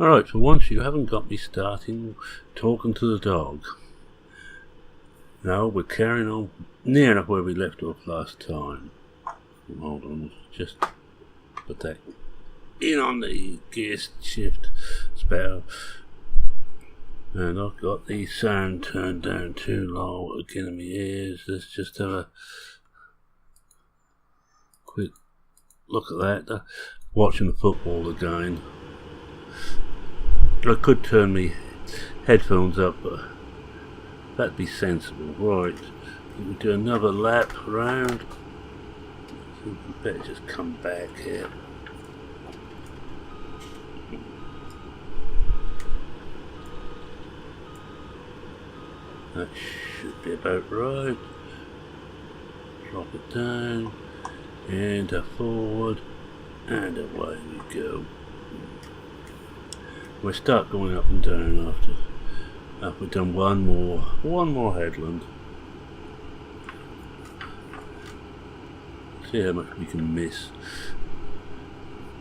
Alright, for once you haven't got me starting talking to the dog. Now we're carrying on near enough where we left off last time. Hold on, just put that in on the gear shift spout. And I've got the sound turned down too low again in my ears. Let's just have a quick look at that. Watching the football again. I could turn my headphones up, but that'd be sensible. Right, we do another lap around. I think we better just come back here. That should be about right. Drop it down, and forward, and away we go. We'll start going up and down after we've done one more headland. See how much we can miss.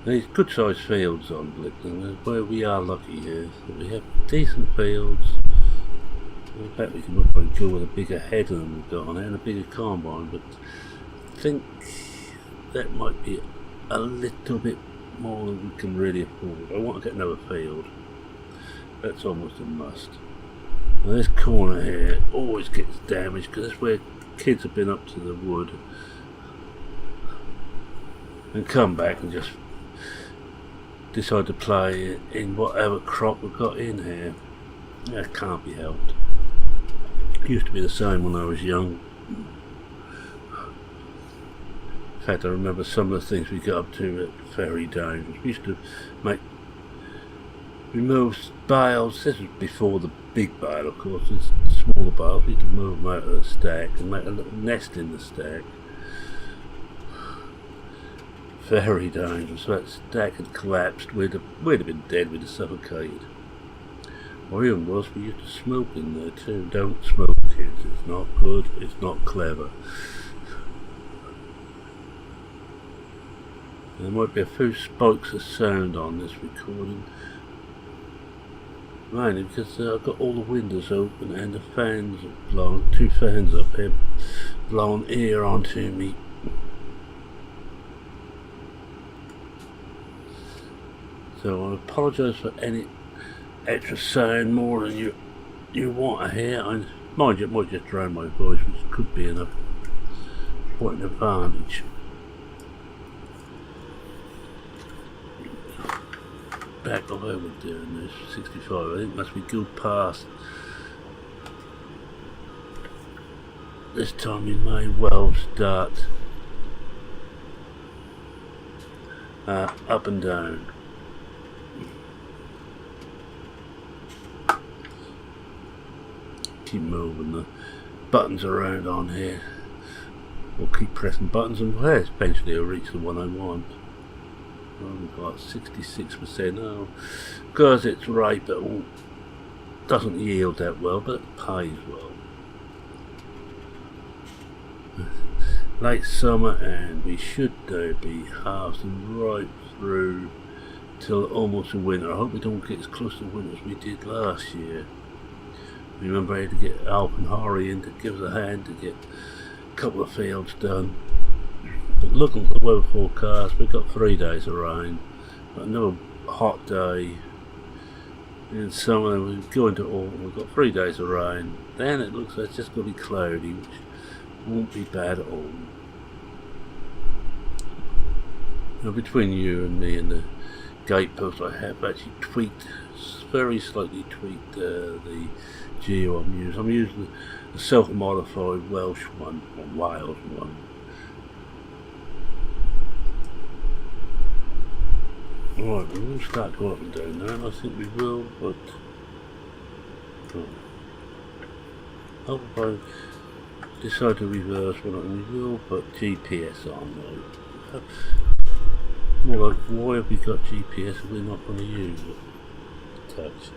There's good sized fields on Blickling, where we are lucky here. So we have decent fields. In fact, we can probably go with a bigger header than we've got on it and a bigger combine, but I think that might be a little bit more than we can really afford. I want to get another field. That's almost a must. Now this corner here always gets damaged because that's where kids have been up to the wood and come back and just decide to play in whatever crop we've got in here. That can't be helped. It used to be the same when I was young. In fact, I remember some of the things we got up to at Ferry Downs. We used to remove bales. This was before the big bale, of course. It's the smaller bales. We used to move them out of the stack and make a little nest in the stack. Ferry Downs, so that stack had collapsed. We'd have been dead. We'd have suffocated. Or even worse, we used to smoke in there too. Don't smoke, kids. It's not good. It's not clever. There might be a few spikes of sound on this recording, mainly because I've got all the windows open and the fans are blowing, 2 fans up here blowing air onto me. So I apologise for any extra sound more than you want to hear. Mind you, it might just drown my voice, which could be quite an advantage. Back off over doing this 65. I think must be good past. This time we may well start up and down. Keep moving the buttons around on here. We'll keep pressing buttons and eventually I'll reach the one I want. We've got 66% now, because it's ripe, it doesn't yield that well, but it pays well. Late summer, and we should be harvesting right through till almost winter. I hope we don't get as close to winter as we did last year. Remember, I had to get Alp and Harry in to give us a hand to get a couple of fields done. But looking at the weather forecast, we've got 3 days of rain, got another hot day in summer, we go into autumn, we've got 3 days of rain, then it looks like it's just going to be cloudy, which won't be bad at all. Now between you and me and the gatepost, I have actually very slightly tweaked the geo I'm using. I'm using the self-modified Welsh one, or Wales one. Right, we will start going up and down now, and I think we will, but hope if I decide to reverse one, we will put GPS on though. More like, why have we got GPS if we're not going to use it? Touch.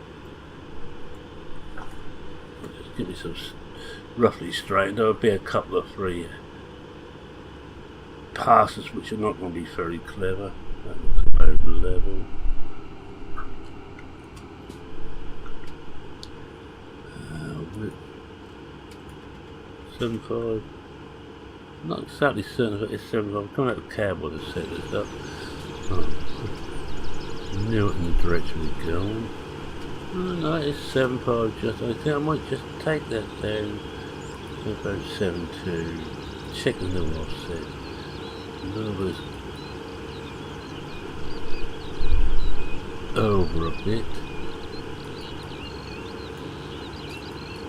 I'll just get myself roughly straightened. There'll be a couple of free passes which are not going to be very clever. That looks about level. 75. I'm not exactly certain if it is 75. I'm coming out of the cab to set this up. Oh, knew it in the direction we're going. Oh, no, it's 75 just. I think I might just take that down to about 72. Check the new offset. Move this over a bit.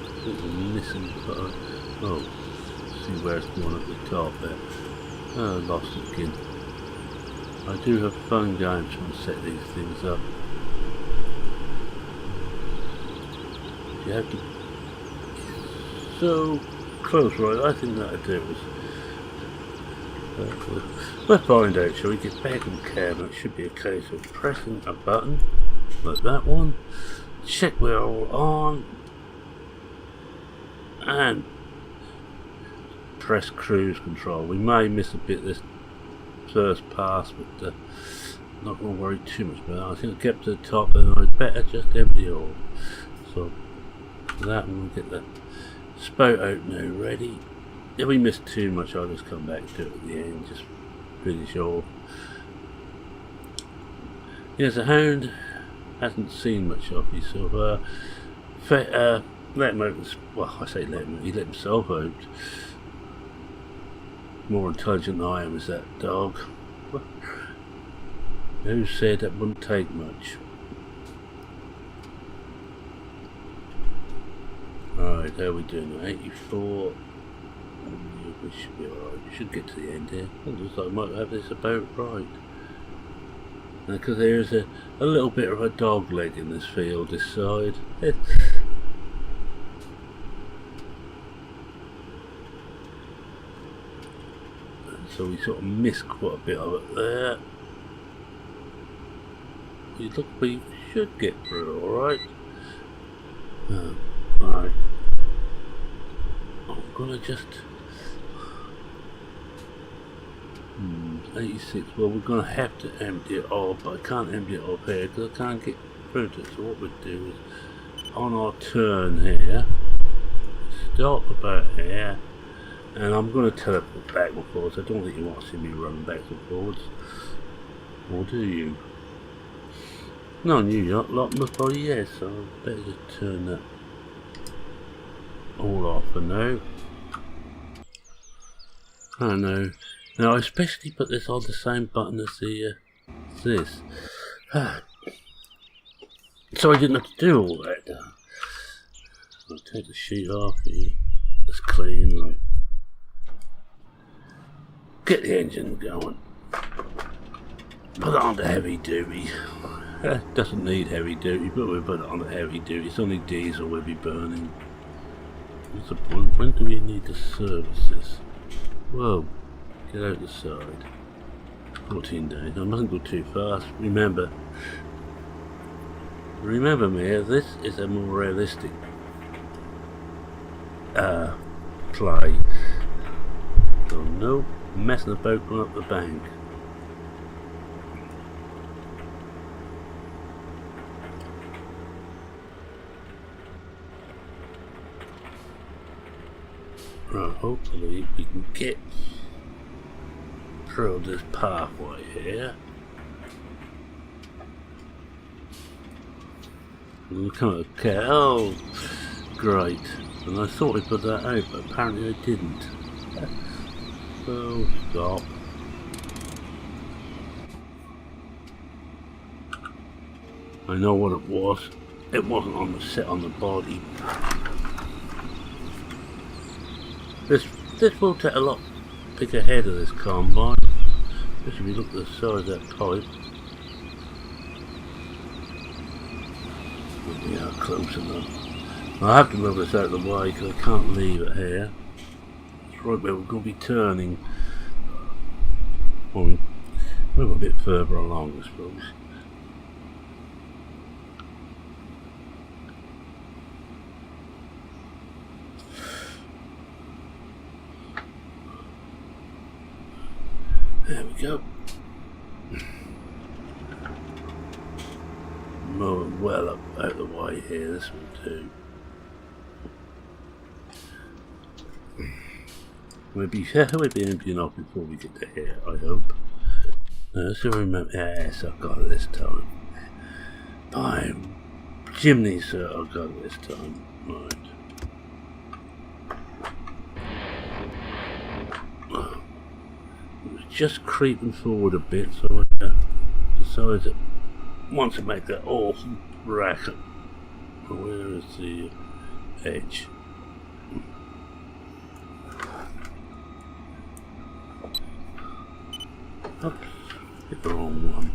I think we're missing part. Oh, see where it's going at the top there. Oh, lost it again. I do have fun going trying to set these things up. You have to be so close, right? I think that'll do us. We'll find out, shall we? Get back in the cab, and it should be a case of pressing a button like that one, check we're all on, and press cruise control. We may miss a bit this first pass, but not going to worry too much about it. I think I'll get to the top and I better just empty it all. So that one, we'll get that spout out now ready. If we miss too much, I'll just come back to it at the end, just finish off. Yes, the hound hasn't seen much of me, so let him out. Well, I say let him out, he let himself out. More intelligent than I am is that dog. Who said that wouldn't take much? Alright, how are we doing? 84. We should be alright. We should get to the end here. It looks like I might have this about right. Because there's a little bit of a dog leg in this field, this side. So we sort of missed quite a bit of it there. We should get through it, alright. Right. I'm gonna just 86. Well, we're gonna have to empty it off, but I can't empty it off here because I can't get through to it. So what we do is on our turn here, stop about here, and I'm gonna teleport back and forwards. I don't think you want to see me running back and forwards, or do you? No, you lot must probably yes. So I better just turn that all off for now. I know. Now I especially put this on the same button as the this. So I didn't have to do all that. I'll take the sheet off here. It's clean, right? Get the engine going. Put it on the heavy duty. Doesn't need heavy duty, but we'll put it on the heavy duty. It's only diesel we'll be burning. What's the point? When do we need to service this? Whoa, get out the side. 14 days. I mustn't go too fast. Remember me, this is a more realistic play. So no messing about going up the bank. Right, hopefully we can get through this pathway here. Look at the cat. Oh, great. And I thought I put that out, but apparently I didn't. So, stop. I know what it was. It wasn't on the set on the body. This will take a lot bigger head of this combine, especially if you look at the size of that pipe. We are close enough. I have to move this out of the way because I can't leave it here. It's right where we're going to be turning. Well, we move a bit further along, I suppose. There we go. Moving well up out of the way here, this will do. We'll be emptying off before we get to here, I hope. So remember, yes, I've got it this time. Fine. Chimney, sir, I've got it this time. Right. It was just creeping forward a bit, so I decided to want to make that awful racket. Where is the edge? Oops, hit the wrong one.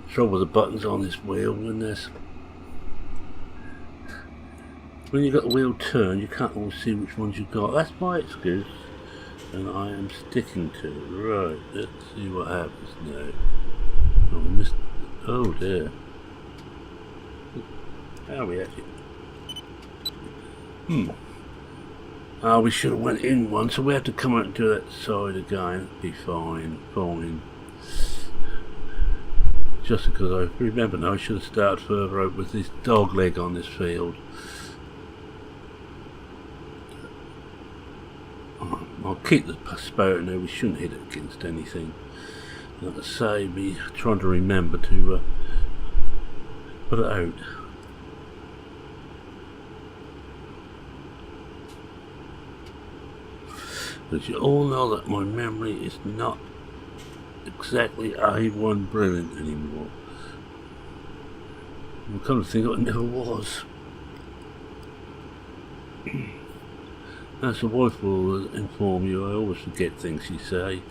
Trouble with the buttons on this wheel when you've got the wheel turned, you can't always see which ones you've got. That's my excuse, and I am sticking to it. Right, let's see what happens now. Oh, we missed. Oh dear. How are we actually? We should have went in one, so we have to come out and do that side again. It'll be fine. Just because I remember now, I should have started further out with this dog leg on this field. I'll keep the spout now, we shouldn't hit it against anything. Like I say, me trying to remember to put it out. But you all know that my memory is not exactly A1 brilliant anymore. I'm kind of thinking it never was. As the wife will inform you, I always forget things you say.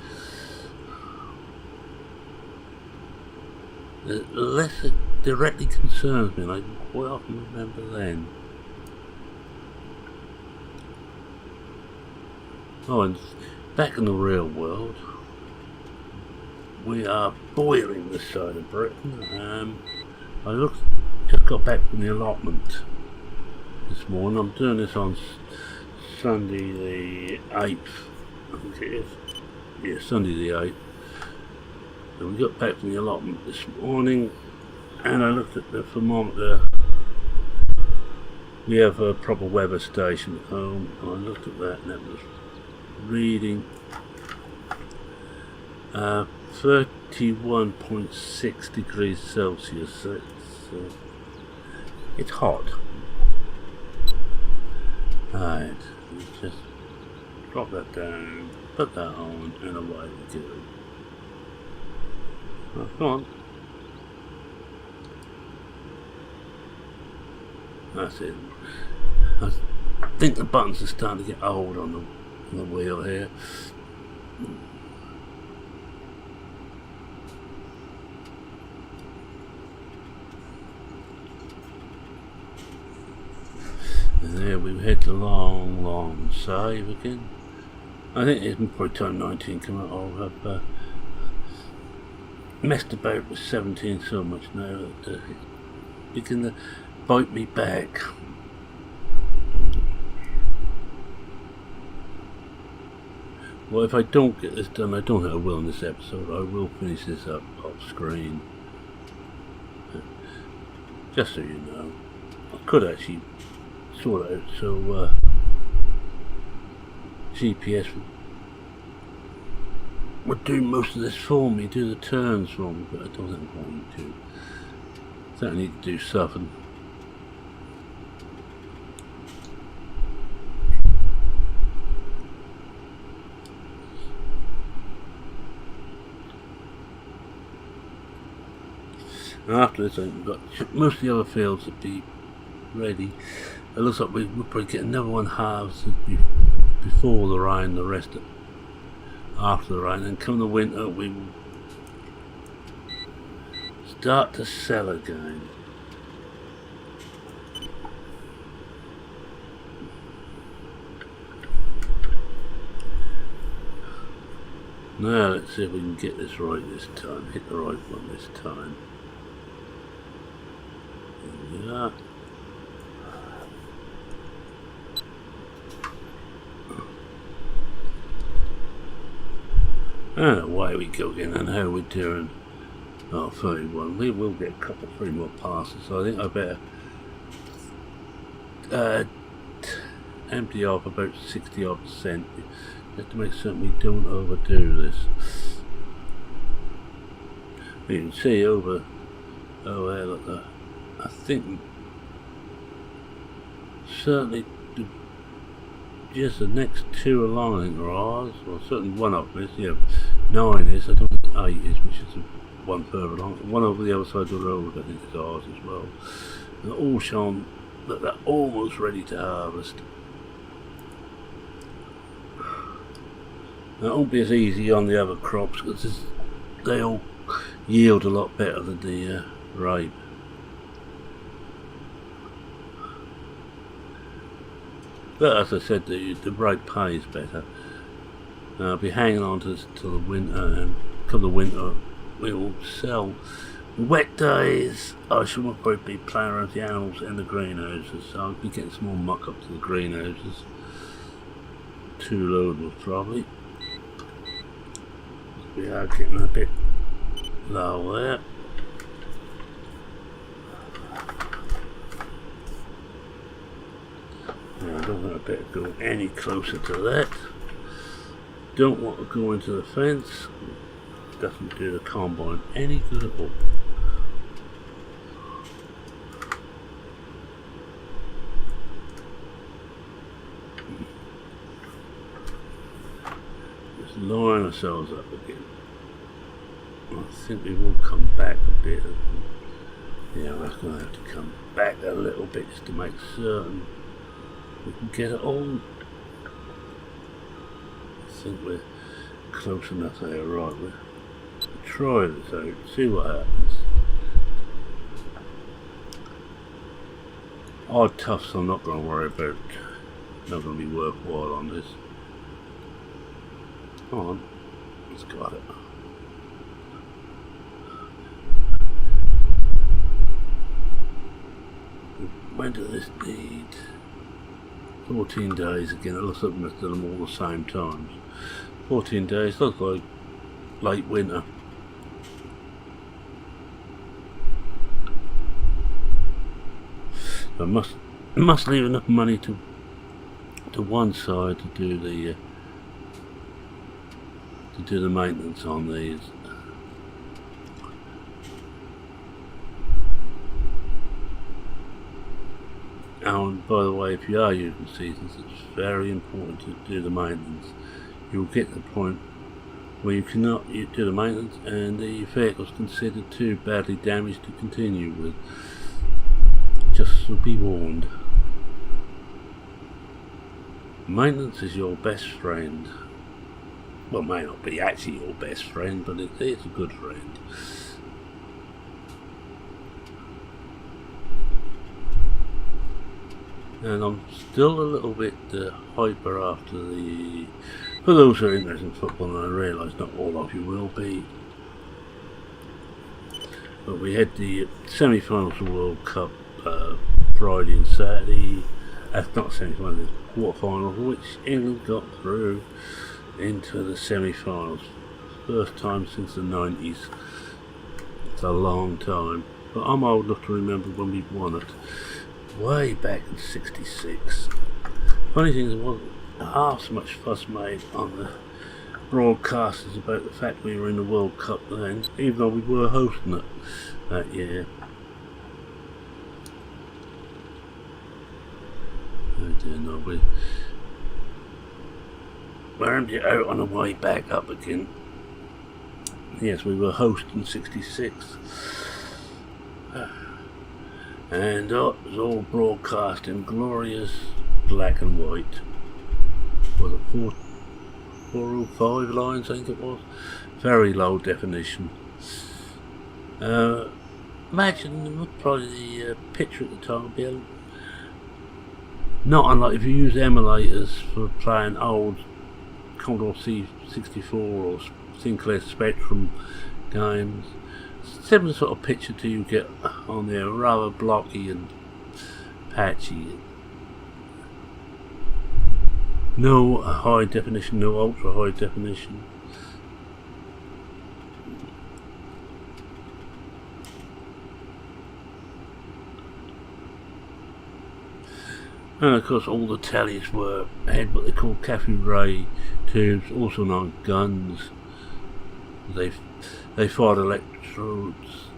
The less it directly concerns me, and I quite often remember then. Oh, and back in the real world, we are boiling this side of Britain. Just got back from the allotment this morning. I'm doing this on Sunday the 8th, I think it is. Yeah, Sunday the 8th. And we got back from the allotment this morning, and I looked at the thermometer. We have a proper weather station at home, and I looked at that, and that was reading 31.6 degrees Celsius. So it's hot. Right, just drop that down, put that on, and away we go. Oh, come on. That's it. I think the buttons are starting to get old on the wheel here. And there we head the long save again. I think it's probably time 19 come out. I've messed about with 17 so much now that it's beginning to bite me back. Well, if I don't get this done, I don't think I will in this episode, I will finish this up off screen. Just so you know. I could actually sort it out so GPS would do most of this for me, do the turns for me, but I don't think I'm going to. So I need to do something. And after this, I've got most of the other fields to be ready. It looks like we'll probably get another one harvested before the rain, the rest after the rain, and come the winter we will start to sell again. Now let's see if we can get this right this time, hit the right one this time. There we are. And away we go again, and how we're doing. Oh, 31. We will get a couple, 3 more passes, so I think I better empty off about 60% just to make certain we don't overdo this. You can see over there, look, I think certainly just the next two along, I think, are ours, or certainly one of them is. Yeah, 9 is, I don't think 8 is, which is the one further along. One over the other side of the road, I think, is ours as well. They're all shown that they're almost ready to harvest. That won't be as easy on the other crops because they all yield a lot better than the rape. But as I said, the rape pays better. I'll be hanging on to this till the winter, and come the winter we will sell. Wet days I shall not probably be playing around with the animals in the greenhouses, so I'll be getting some more muck up to the greenhouses. 2 load will probably. We are getting a bit low there. I don't think I better go any closer to that. Don't want to go into the fence. Doesn't do the combine any good at all. Just line ourselves up again. I think we will come back a bit. Yeah, we're going to have to come back a little bit just to make certain we can get it on. I think we're close enough there, right? We'll try this out, see what happens. Odd tufts I'm not going to worry about. Not going to be worthwhile on this. Come on, it's got it. When does this need? 14 days again. It looks like we must do them all the same times. 14 days, looks like late winter. I must leave enough money to one side to do the maintenance on these. And by the way, if you are using seasons, it's very important to do the maintenance. You'll get to the point where you cannot do the maintenance and the vehicle is considered too badly damaged to continue with. Just so be warned. Maintenance is your best friend. Well, it may not be actually your best friend, but it's a good friend. And I'm still a little bit hyper after the... For those who are interested in football, and I realise not all of you will be, but we had the semi-finals of the World Cup Friday and Saturday. That's not semi-finals, it's quarter-finals, which England got through into the semi-finals. First time since the 90s. It's a long time, but I'm old enough to remember when we won it. Way back in '66. Funny thing is, there wasn't half so much fuss made on the broadcasters about the fact we were in the World Cup then, even though we were hosting it that year. Oh dear, no, we wormed it out on the way back up again. Yes, we were hosting '66. And it was all broadcast in glorious black and white. Was it 405 lines, I think it was? Very low definition. Imagine probably the picture at the time would be not unlike if you use emulators for playing old Commodore C64 or Sinclair Spectrum games. Similar sort of picture do you get on there, rather blocky and patchy. No high definition, no ultra high definition. And of course all the tellies had what they call cathode ray tubes, also known as guns. They fired electrodes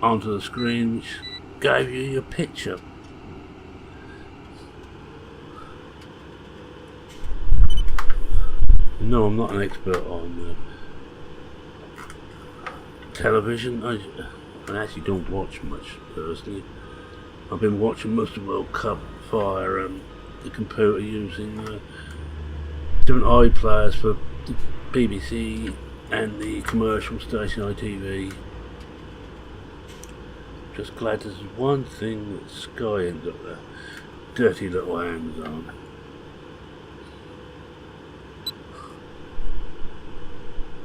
onto the screen which gave you your picture. No, I'm not an expert on television. I actually don't watch much personally. I've been watching most of the World Cup via the computer using different iPlayers for the BBC and the commercial station ITV. Just glad there's one thing that Sky ain't got their dirty little hands on.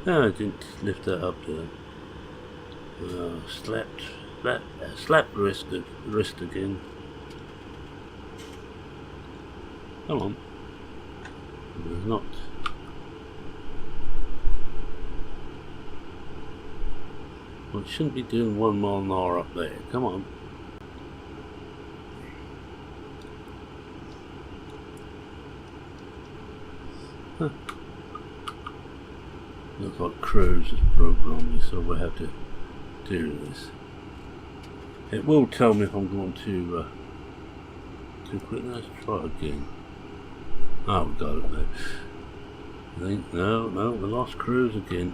No, I didn't lift that up there. Slapped wrist again. Come on. There's not. Well, it shouldn't be doing 1 mile an hour up there. Come on. Huh. Looks like Cruise has broken on me, so we'll have to do this. It will tell me if I'm going too quick. Let's try again. Oh, we got it now. I think no, we lost Cruise again.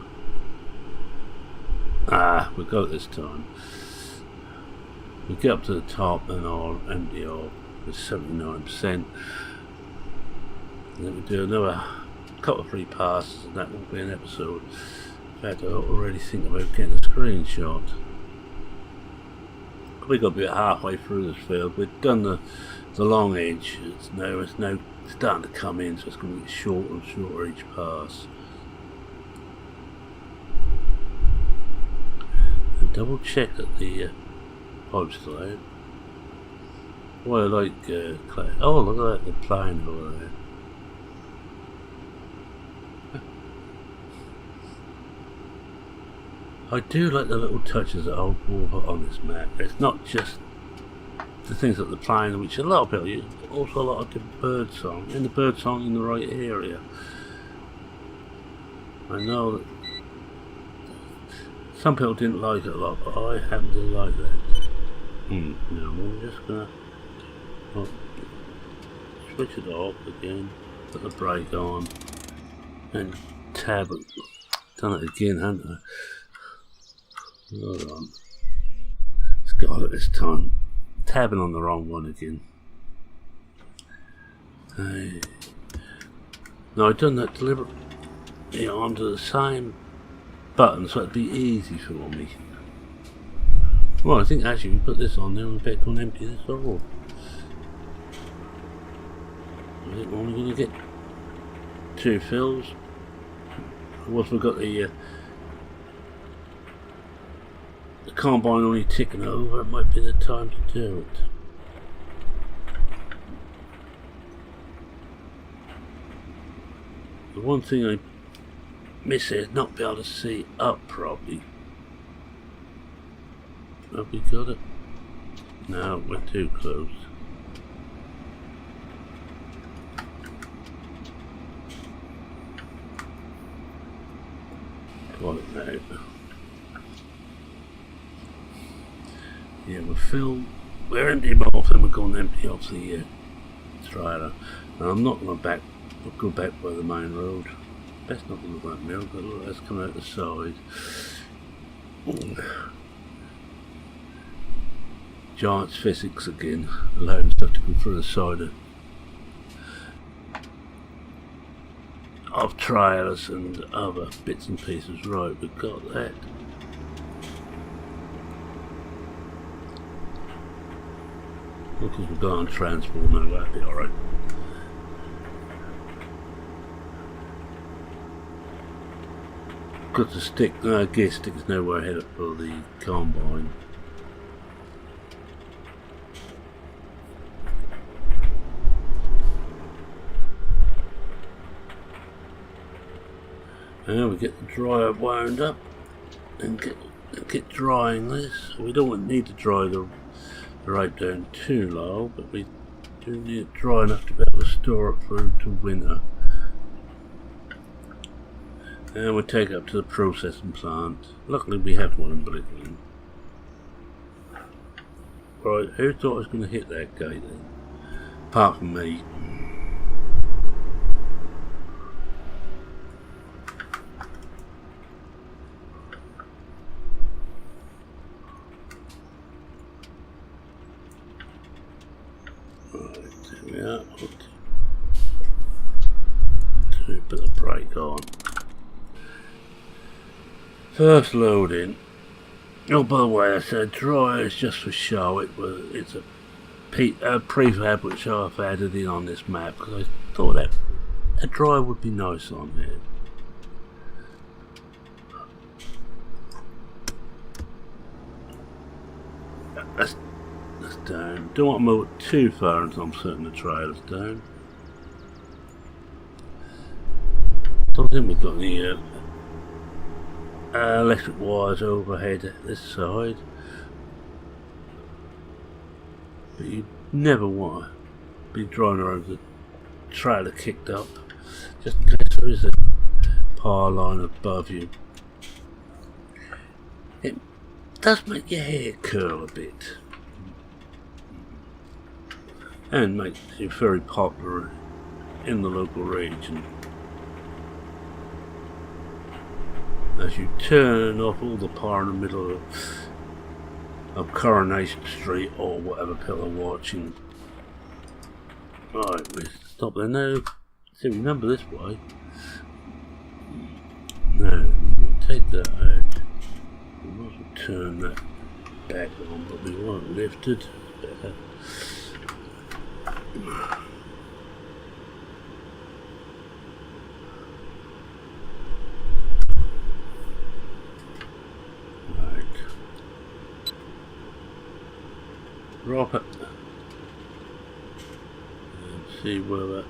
Ah, we got it this time. We get up to the top and our MDR is 79%. And then we do another couple of free passes and that will be an episode. In fact, I already think about getting a screenshot. We got about halfway through this field. We've done the long edge. It's now starting to come in, so it's going to get shorter and shorter each pass. And double check that the pipe's still out. Well, I like oh, look at that, the plane over there. I do like the little touches that OldBor put on this map. It's not just the things that they're playing, which a lot of people use, but also a lot of different bird song, and the bird song in the right area. I know that some people didn't like it a lot, but I happen to like that. Now I'm just gonna switch it off again, put the brake on, and tab it. Done it again, haven't I? Hold on. It's got it this time. Tabbing on the wrong one again. Now I've done that deliberately onto the same button so it'd be easy for me. Well, I think actually we put this on there and we better go and empty this off. I think we're only going to get 2 fills. Once we've got the combine only ticking over, it might be the time to do it. The one thing I miss is not be able to see up properly. Have we got it? No, we're too close. Got it now. Yeah, we're emptying off and we're going to empty off the trailer. And I'm not going to go back by the main road. Best not to look at that mill, but look, that's coming out the side. Giant's physics again, allowing stuff to go through the side of trailers and other bits and pieces. Right, we've got that. Because we've got on transport now, that'll be alright. Got the gear stick's nowhere headed for the combine. Now we get the dryer wound up and get drying this. We don't need to dry the right down too low, but we do need it dry enough to be able to store it through to winter. And we'll take it up to the processing plant. Luckily we have one in Blickling. Right, who thought I was going to hit that gate then? Apart from me. Right, there we are. To put the brake on. First loading. Oh, by the way, I said dry is just for show. It's a prefab which I've added in on this map because I thought that a dry would be nice on here. That's down. Don't want to move it too far until I'm certain the trailer's down. Don't think we've got any electric wires overhead this side, but you never want to be driving around with the trailer kicked up, just in case there is a power line above you. It does make your hair curl a bit and makes you very popular in the local region. As you turn off all the power in the middle of Coronation Street or whatever people are watching. Right, we stop there now. See, remember this way. Now, we'll take that out. We might as well turn that back on, but we won't lift it. Better. Drop it and see where that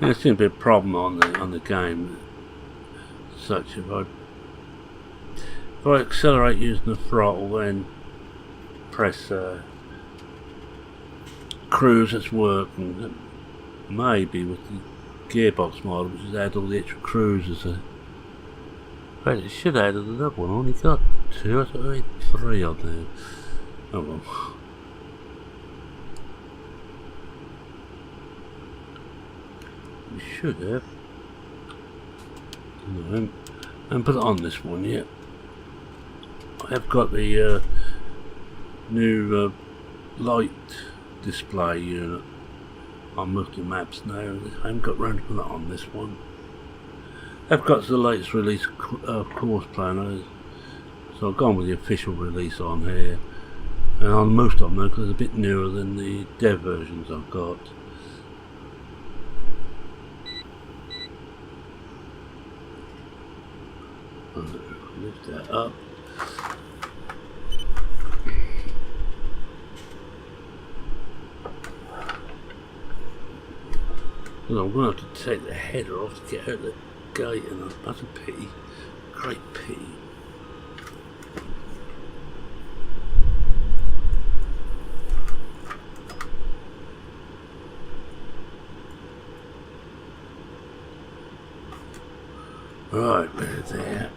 there seems to be a problem on the game. Such if I accelerate using the throttle, then press cruise, it's working. Maybe with the gearbox model, which has added all the extra cruisers. But it should have added another one. I only got 2. I thought I had 3 on there. Oh well. We should have. No, I haven't put it on this one yet. I have got the new light display unit on most of the maps now. I haven't got round to put that on this one. I've got the latest release of course planners, so I've gone with the official release on here, and on most of them because it's a bit newer than the dev versions I've got. Lift that up. Well, I'm going to have to take the header off to get out the gate, and that's a pity. Great pity. Right, we're there.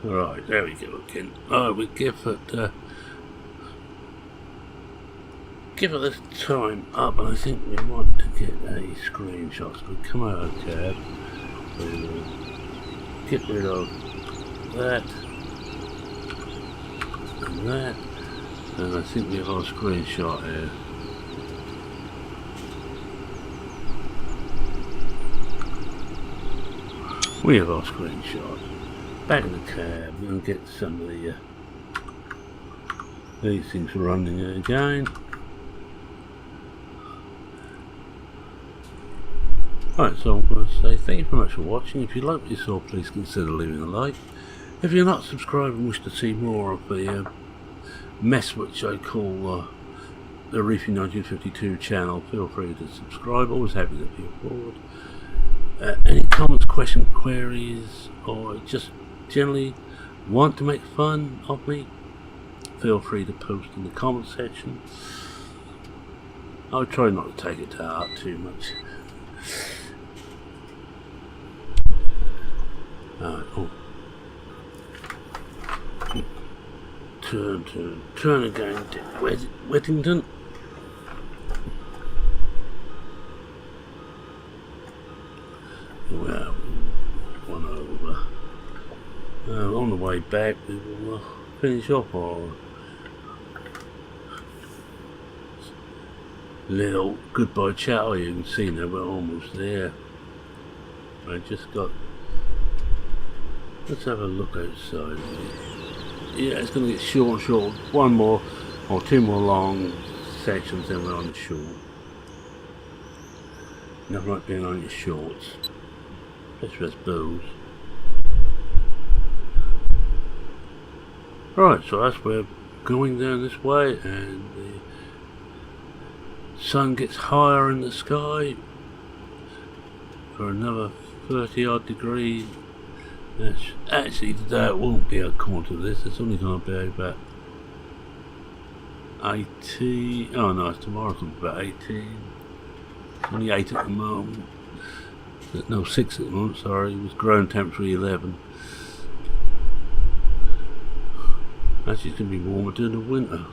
Right, there we go again. Oh, we give it this time up, and I think we want to get a screenshot. So we come out of the cab, we'll get rid of that and that, and I think we have our screenshot here. We have our screenshot. Back in the cab and get some of the these things running again. Right, so I'm going to say thank you very much for watching. If you like what you saw, please consider leaving a like. If you're not subscribed and wish to see more of the mess which I call the Reefy 1952 channel, feel free to subscribe. Always happy to be aboard. Any comments, questions, queries, or just generally want to make fun of me, feel free to post in the comment section. I'll try not to take it to heart too much. Oh. Turn again, Whittington. Well, one over. On the way back, we will finish off our little goodbye chat. Oh, you can see now we're almost there. I just got. Let's have a look outside. Yeah, it's going to get short and short. One more or two more long sections, then we're on the shore. Nothing like being on your shorts. Especially as bows. Right, so that's where we're going down this way, and the sun gets higher in the sky for another 30 odd degrees. Actually today it won't be according to this, it's only going to be about 18, oh no, it's tomorrow, it's going to be about 18, it's only 8 at the moment, no 6 at the moment, sorry, it was ground temperature 11. Actually it's going to be warmer during the winter,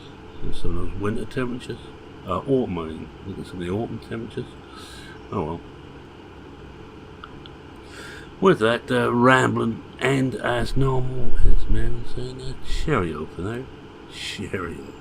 some of those winter temperatures, autumn I mean, look at some of the autumn temperatures, oh well. With that, rambling, and as normal, as man saying, cheerio for now. Cheerio.